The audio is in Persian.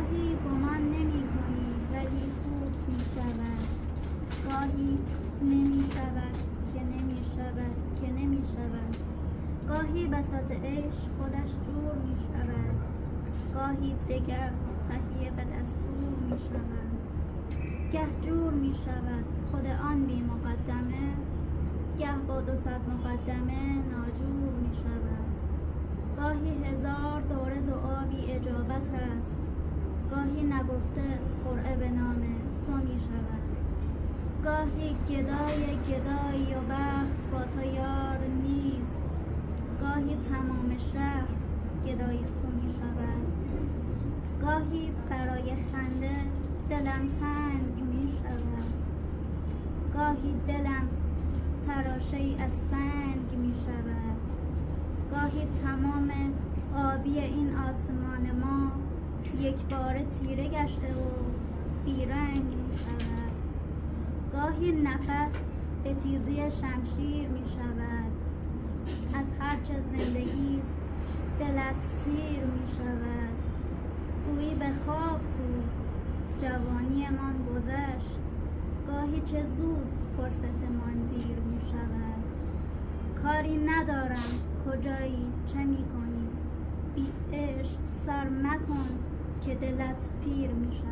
گاهی گمان نمی کنی ولی خوب می شود، گاهی نمی شود که نمی شود که نمی شود، گاهی بساط عشق خودش جور می شود، گاهی دگر تهیه به دستور می شود، گه جور می شود خود آن بی مقدمه، گه با 200 مقدمه ناجور می شود، گاهی 1000 دوره دعا بی اجابت است، گاهی نگفته قرعه به نام تو می شود، گاهی گدایی و بخت با تو یار نیست، گاهی تمام شهر گدای تو می شود، گاهی برای خنده دلم تنگ می شود، گاهی دلم تراشه‌ای از سنگ می شود، گاهی تمام آبی این آسمان ما یک بار تیره گشته و بیرنگ می شود، گاهی نفس به تیزی شمشیر می شود، از هرچه زندگی است دلت سیر می شود، گویی به خواب بود جوانی من گذشت، گاهی چه زود فرصتمان دیر می شود، کاری ندارم کجایی چه می کنی، بی عشق سر مکن که دلت پیر می شود.